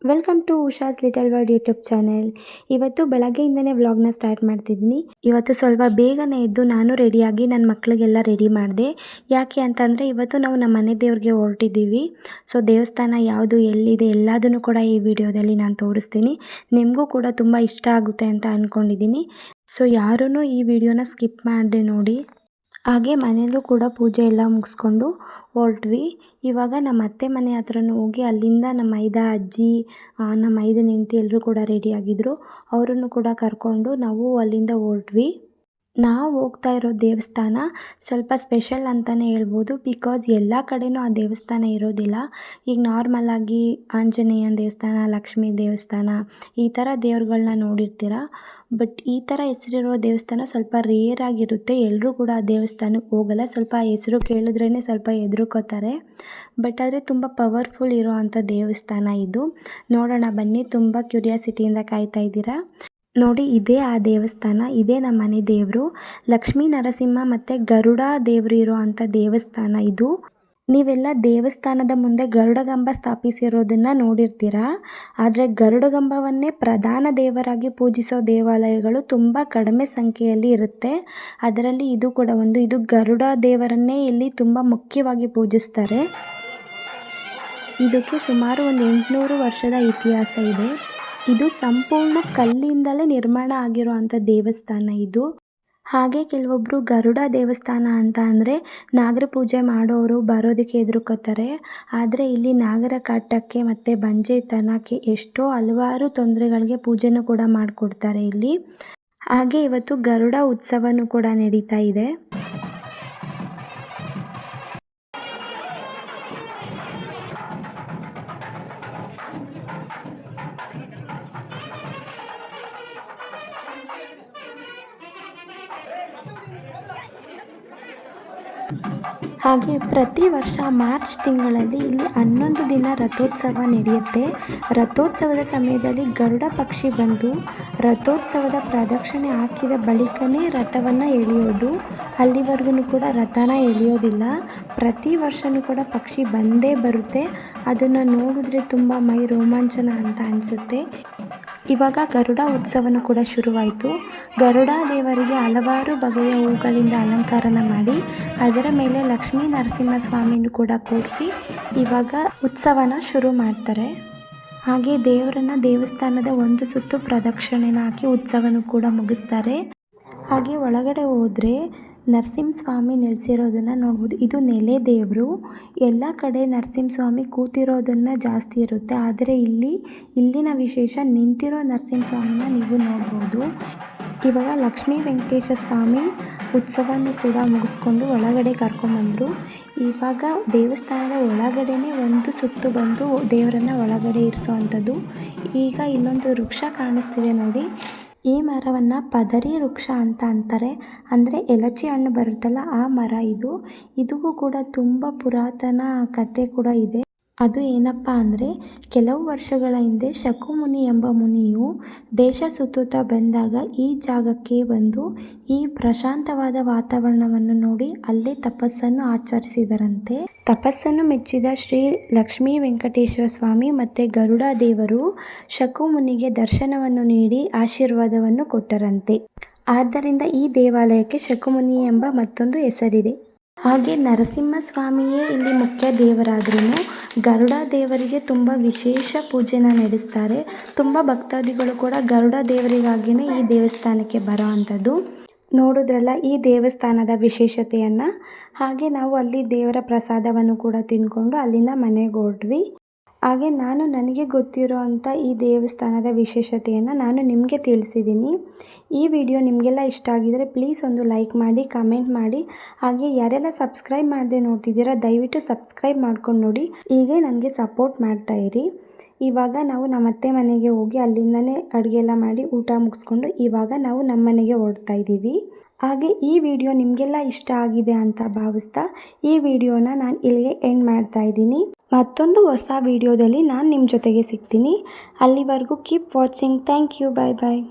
Welcome to Usha's little world YouTube channel. ಇವತ್ತು ಬೆಳಗ್ಗೆಯಿಂದನೇ ವ್ಲಾಗ್ನ ಸ್ಟಾರ್ಟ್ ಮಾಡ್ತಿದ್ದೀನಿ. ಇವತ್ತು ಸ್ವಲ್ಪ ಬೇಗನೆ ಎದ್ದು ನಾನು ರೆಡಿಯಾಗಿ ನನ್ನ ಮಕ್ಕಳಿಗೆಲ್ಲ ರೆಡಿ ಮಾಡಿದೆ. ಯಾಕೆ ಅಂತಂದರೆ ಇವತ್ತು ನಾವು ನಮ್ಮ ಮನೆ ದೇವ್ರಿಗೆ ಹೊರಟಿದ್ದೀವಿ. ಸೊ ದೇವಸ್ಥಾನ ಯಾವುದು ಎಲ್ಲಿದೆ ಎಲ್ಲದನ್ನು ಕೂಡ ಈ ವಿಡಿಯೋದಲ್ಲಿ ನಾನು ತೋರಿಸ್ತೀನಿ. ನಿಮಗೂ ಕೂಡ ತುಂಬ ಇಷ್ಟ ಆಗುತ್ತೆ ಅಂತ ಅಂದ್ಕೊಂಡಿದ್ದೀನಿ. ಸೊ ಯಾರೂ ಈ ವಿಡಿಯೋನ ಸ್ಕಿಪ್ ಮಾಡದೆ ನೋಡಿ. ಹಾಗೆ ಮನೆಯಲ್ಲೂ ಕೂಡ ಪೂಜೆ ಎಲ್ಲ ಮುಗಿಸ್ಕೊಂಡು ಹೊರಟ್ವಿ. ಇವಾಗ ನಮ್ಮ ಅತ್ತೆ ಮನೆ ಹತ್ರನೂ ಹೋಗಿ ಅಲ್ಲಿಂದ ನಮ್ಮ ಮೈದ ಅಜ್ಜಿ, ನಮ್ಮ ಮೈದನ ಹೆಂಡತಿ ಎಲ್ಲರೂ ಕೂಡ ರೆಡಿಯಾಗಿದ್ದರು. ಅವರನ್ನು ಕೂಡ ಕರ್ಕೊಂಡು ನಾವು ಅಲ್ಲಿಂದ ಹೊರಟ್ವಿ. ನಾವು ಹೋಗ್ತಾ ಇರೋ ದೇವಸ್ಥಾನ ಸ್ವಲ್ಪ ಸ್ಪೆಷಲ್ ಅಂತಲೇ ಹೇಳ್ಬೋದು. ಬಿಕಾಸ್ ಎಲ್ಲ ಕಡೆಯೂ ಆ ದೇವಸ್ಥಾನ ಇರೋದಿಲ್ಲ. ಈಗ ನಾರ್ಮಲಾಗಿ ಆಂಜನೇಯನ ದೇವಸ್ಥಾನ, ಲಕ್ಷ್ಮೀ ದೇವಸ್ಥಾನ ಈ ಥರ ದೇವ್ರುಗಳನ್ನ ನೋಡಿರ್ತೀರ. ಬಟ್ ಈ ಥರ ಹೆಸರಿರೋ ದೇವಸ್ಥಾನ ಸ್ವಲ್ಪ ರೇರ್ ಆಗಿರುತ್ತೆ. ಎಲ್ಲರೂ ಕೂಡ ಆ ದೇವಸ್ಥಾನಕ್ಕೆ ಹೋಗಲ್ಲ. ಸ್ವಲ್ಪ ಹೆಸರು ಕೇಳಿದ್ರೇ ಸ್ವಲ್ಪ ಹೆದರ್ಕೋತಾರೆ. ಬಟ್ ಆದರೆ ತುಂಬ ಪವರ್ಫುಲ್ ಇರೋ ಅಂಥ ದೇವಸ್ಥಾನ ಇದು. ನೋಡೋಣ ಬನ್ನಿ, ತುಂಬ ಕ್ಯೂರಿಯಾಸಿಟಿಯಿಂದ ಕಾಯ್ತಾ ಇದ್ದೀರಾ. ನೋಡಿ, ಇದೇ ಆ ದೇವಸ್ಥಾನ, ಇದೇ ನಮ್ಮ ಮನೆ ದೇವರು. ಲಕ್ಷ್ಮೀ ನರಸಿಂಹ ಮತ್ತು ಗರುಡ ದೇವರು ಇರೋ ಅಂಥ ದೇವಸ್ಥಾನ ಇದು. ನೀವೆಲ್ಲ ದೇವಸ್ಥಾನದ ಮುಂದೆ ಗರುಡಗಂಬ ಸ್ಥಾಪಿಸಿರೋದನ್ನು ನೋಡಿರ್ತೀರ. ಆದರೆ ಗರುಡಗಂಬವನ್ನೇ ಪ್ರಧಾನ ದೇವರಾಗಿ ಪೂಜಿಸೋ ದೇವಾಲಯಗಳು ತುಂಬ ಕಡಿಮೆ ಸಂಖ್ಯೆಯಲ್ಲಿ ಇರುತ್ತೆ. ಅದರಲ್ಲಿ ಇದು ಕೂಡ ಒಂದು. ಇದು ಗರುಡ ದೇವರನ್ನೇ ಇಲ್ಲಿ ತುಂಬ ಮುಖ್ಯವಾಗಿ ಪೂಜಿಸ್ತಾರೆ. ಇದಕ್ಕೆ ಸುಮಾರು ಒಂದು 800 ವರ್ಷದ ಇತಿಹಾಸ ಇದೆ. ಇದು ಸಂಪೂರ್ಣ ಕಲ್ಲಿಂದಲೇ ನಿರ್ಮಾಣ ಆಗಿರುವಂಥ ದೇವಸ್ಥಾನ ಇದು. ಹಾಗೆ ಕೆಲವೊಬ್ಬರು ಗರುಡ ದೇವಸ್ಥಾನ ಅಂತ ಅಂದರೆ ನಾಗರ ಪೂಜೆ ಮಾಡೋರು ಬರೋದಕ್ಕೆ ಹೆದರ್ಕೋತಾರೆ. ಆದರೆ ಇಲ್ಲಿ ನಾಗರ ಕಾಟಕ್ಕೆ ಮತ್ತು ಬಂಜೆತನಕ್ಕೆ ಎಷ್ಟೋ ಹಲವಾರು ತೊಂದರೆಗಳಿಗೆ ಪೂಜೆನೂ ಕೂಡ ಮಾಡಿಕೊಡ್ತಾರೆ ಇಲ್ಲಿ. ಹಾಗೆ ಇವತ್ತು ಗರುಡ ಉತ್ಸವನೂ ಕೂಡ ನಡೀತಾ ಇದೆ. ಹಾಗೆ ಪ್ರತಿ ವರ್ಷ ಮಾರ್ಚ್ ತಿಂಗಳಲ್ಲಿ ಇಲ್ಲಿ 11 ದಿನ ರಥೋತ್ಸವ ನಡೆಯುತ್ತೆ. ರಥೋತ್ಸವದ ಸಮಯದಲ್ಲಿ ಗರುಡ ಪಕ್ಷಿ ಬಂದು ರಥೋತ್ಸವದ ಪ್ರದಕ್ಷಿಣೆ ಹಾಕಿದ ಬಳಿಕನೇ ರಥವನ್ನು ಎಳೆಯೋದು. ಅಲ್ಲಿವರೆಗೂ ಕೂಡ ರಥನ ಎಳೆಯೋದಿಲ್ಲ. ಪ್ರತಿ ವರ್ಷವೂ ಕೂಡ ಪಕ್ಷಿ ಬಂದೇ ಬರುತ್ತೆ. ಅದನ್ನು ನೋಡಿದ್ರೆ ತುಂಬ ಮೈ ರೋಮಾಂಚನ ಅಂತ ಅನಿಸುತ್ತೆ. ಇವಾಗ ಗರುಡ ಉತ್ಸವನೂ ಕೂಡ ಶುರುವಾಯಿತು. ಗರುಡ ದೇವರಿಗೆ ಹಲವಾರು ಬಗೆಯ ಹೂಗಳಿಂದ ಅಲಂಕಾರನ ಮಾಡಿ ಅದರ ಮೇಲೆ ಲಕ್ಷ್ಮೀ ನರಸಿಂಹಸ್ವಾಮಿನೂ ಕೂಡ ಕೂರಿಸಿ ಇವಾಗ ಉತ್ಸವನ ಶುರು ಮಾಡ್ತಾರೆ. ಹಾಗೆ ದೇವರನ್ನು ದೇವಸ್ಥಾನದ ಒಂದು ಸುತ್ತು ಪ್ರದಕ್ಷಿಣೆನ ಹಾಕಿ ಉತ್ಸವನೂ ಕೂಡ ಮುಗಿಸ್ತಾರೆ. ಹಾಗೆ ಒಳಗಡೆ ಹೋದರೆ ನರಸಿಂಹಸ್ವಾಮಿ ನೆಲೆಸಿರೋದನ್ನು ನೋಡ್ಬೋದು. ಇದು ನೆಲೆ ದೇವರು. ಎಲ್ಲ ಕಡೆ ನರಸಿಂಹಸ್ವಾಮಿ ಕೂತಿರೋದನ್ನು ಜಾಸ್ತಿ ಇರುತ್ತೆ. ಆದರೆ ಇಲ್ಲಿನ ವಿಶೇಷ ನಿಂತಿರೋ ನರಸಿಂಹಸ್ವಾಮಿನ ನೀವು ನೋಡ್ಬೋದು. ಇವಾಗ ಲಕ್ಷ್ಮೀ ವೆಂಕಟೇಶ ಸ್ವಾಮಿ ಉತ್ಸವನೂ ಕೂಡ ಮುಗಿಸ್ಕೊಂಡು ಒಳಗಡೆ ಕರ್ಕೊಂಬಂದರು. ಇವಾಗ ದೇವಸ್ಥಾನದ ಒಳಗಡೆನೇ ಒಂದು ಸುತ್ತು ಬಂದು ದೇವರನ್ನು ಒಳಗಡೆ ಇರಿಸೋವಂಥದ್ದು. ಈಗ ಇಲ್ಲೊಂದು ವೃಕ್ಷ ಕಾಣಿಸ್ತಿದೆ ನೋಡಿ. ಈ ಮರವನ್ನು ಪದರಿ ವೃಕ್ಷ ಅಂತ ಅಂತಾರೆ. ಅಂದರೆ ಎಲಚಿ ಹಣ್ಣು ಬರುತ್ತಲ್ಲ ಆ ಮರ ಇದು. ಇದಕ್ಕೂ ಕೂಡ ತುಂಬ ಪುರಾತನ ಕಥೆ ಕೂಡ ಇದೆ. ಅದು ಏನಪ್ಪ ಅಂದರೆ ಕೆಲವು ವರ್ಷಗಳ ಹಿಂದೆ ಶಕುಮುನಿ ಎಂಬ ಮುನಿಯು ದೇಶ ಸುತ್ತುತ್ತಾ ಬಂದಾಗ ಈ ಜಾಗಕ್ಕೆ ಬಂದು ಈ ಪ್ರಶಾಂತವಾದ ವಾತಾವರಣವನ್ನು ನೋಡಿ ಅಲ್ಲೇ ತಪಸ್ಸನ್ನು ಆಚರಿಸಿದರಂತೆ. ತಪಸ್ಸನ್ನು ಮೆಚ್ಚಿದ ಶ್ರೀ ಲಕ್ಷ್ಮೀ ವೆಂಕಟೇಶ್ವರ ಸ್ವಾಮಿ ಮತ್ತು ಗರುಡ ದೇವರು ಶಕುಮುನಿಗೆ ದರ್ಶನವನ್ನು ನೀಡಿ ಆಶೀರ್ವಾದವನ್ನು ಕೊಟ್ಟರಂತೆ. ಆದ್ದರಿಂದ ಈ ದೇವಾಲಯಕ್ಕೆ ಶಕುಮುನಿ ಎಂಬ ಮತ್ತೊಂದು ಹೆಸರಿದೆ. ಹಾಗೆ ನರಸಿಂಹಸ್ವಾಮಿಯೇ ಇಲ್ಲಿ ಮುಖ್ಯ ದೇವರಾದ್ರೂ ಗರುಡ ದೇವರಿಗೆ ತುಂಬ ವಿಶೇಷ ಪೂಜೆನ ನಡೆಸ್ತಾರೆ. ತುಂಬ ಭಕ್ತಾದಿಗಳು ಕೂಡ ಗರುಡ ದೇವರಿಗಾಗಿಯೇ ಈ ದೇವಸ್ಥಾನಕ್ಕೆ ಬರೋ ಅಂಥದ್ದು. ನೋಡಿದ್ರಲ್ಲ ಈ ದೇವಸ್ಥಾನದ ವಿಶೇಷತೆಯನ್ನು. ಹಾಗೆ ನಾವು ಅಲ್ಲಿ ದೇವರ ಪ್ರಸಾದವನ್ನು ಕೂಡ ತಿಂದ್ಕೊಂಡು ಅಲ್ಲಿಂದ ಮನೆಗೆ ಹೊರಟ್ವಿ. ಹಾಗೆ ನನಗೆ ಗೊತ್ತಿರೋ ಅಂಥ ಈ ದೇವಸ್ಥಾನದ ವಿಶೇಷತೆಯನ್ನು ನಾನು ನಿಮಗೆ ತಿಳಿಸಿದ್ದೀನಿ. ಈ ವಿಡಿಯೋ ನಿಮಗೆಲ್ಲ ಇಷ್ಟ ಆಗಿದರೆ ಪ್ಲೀಸ್ ಒಂದು ಲೈಕ್ ಮಾಡಿ, ಕಮೆಂಟ್ ಮಾಡಿ. ಹಾಗೆ ಯಾರೆಲ್ಲ ಸಬ್ಸ್ಕ್ರೈಬ್ ಮಾಡದೆ ನೋಡ್ತಿದ್ದೀರಾ ದಯವಿಟ್ಟು ಸಬ್ಸ್ಕ್ರೈಬ್ ಮಾಡ್ಕೊಂಡು ನೋಡಿ. ಹೀಗೆ ನನಗೆ ಸಪೋರ್ಟ್ ಮಾಡ್ತಾಯಿರಿ. ಇವಾಗ ನಾವು ನಮ್ಮ ಅತ್ತೆ ಮನೆಗೆ ಹೋಗಿ ಅಲ್ಲಿಂದನೇ ಅಡುಗೆ ಎಲ್ಲ ಮಾಡಿ ಊಟ ಮುಗಿಸ್ಕೊಂಡು ಇವಾಗ ನಾವು ನಮ್ಮ ಮನೆಗೆ ಹೊರಡ್ತಾ ಇದ್ದೀವಿ. ಹಾಗೆ ಈ ವಿಡಿಯೋ ನಿಮಗೆಲ್ಲ ಇಷ್ಟ ಆಗಿದೆ ಅಂತ ಭಾವಿಸ್ತಾ ಈ ವಿಡಿಯೋನ ನಾನು ಇಲ್ಲಿಗೆ ಎಂಡ್ ಮಾಡ್ತಾ ಇದ್ದೀನಿ. ಮತ್ತೊಂದು ಹೊಸ ವಿಡಿಯೋದಲ್ಲಿ ನಾನು ನಿಮ್ಮ ಜೊತೆಗೆ ಸಿಗ್ತೀನಿ. ಅಲ್ಲಿವರೆಗೂ keep watching. Thank you. Bye bye.